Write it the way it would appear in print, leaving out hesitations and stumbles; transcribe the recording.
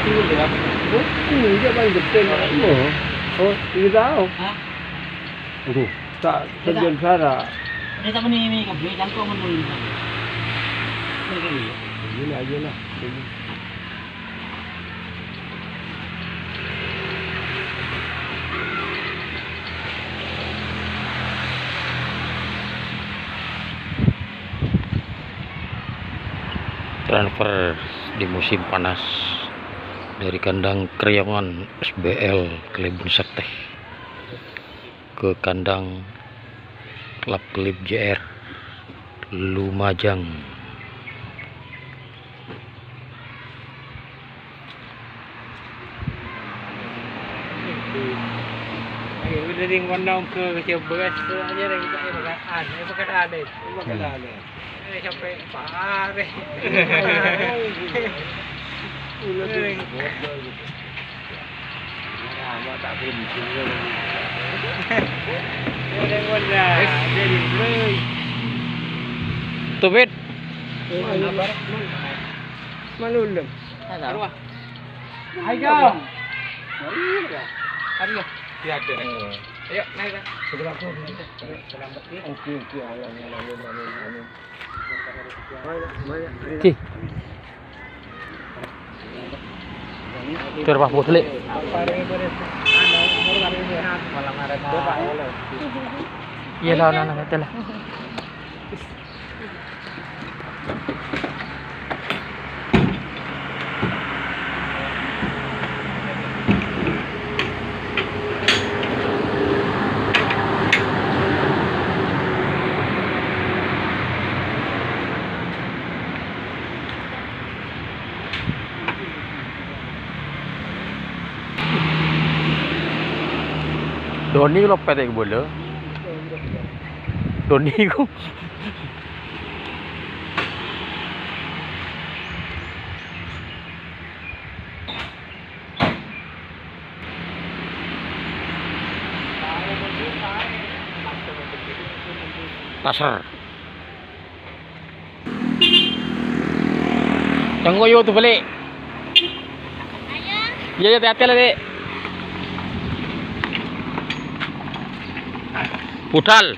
Ini dia paling detail. Oh, ini tahu. Aduh, tak sejen sana. Ini tak ni kabel jangkau menurun. Ini aja lah. Transfer di musim panas dari kandang Kriaman SBL Klebun Sakti ke kandang klub JR Lumajang. Dari kandang ke beras aja dah kita makan deh. Sampai pare. Lama tak berhenti. Ada wala, jadi beli. Tubit. Manulung. Arwah. Ayo. Arwah. Tiada. Ayo naik dah. Sebelah tu. Selamat ni. Okey, amin. Ki. Terpah botol. Iya lah, nah, betul lah. Doni kalau petek bola. Doni ku. Pasar. Tunggu yo tu balik. Ayah. Ya, hati-hati lah, Dek. Budal.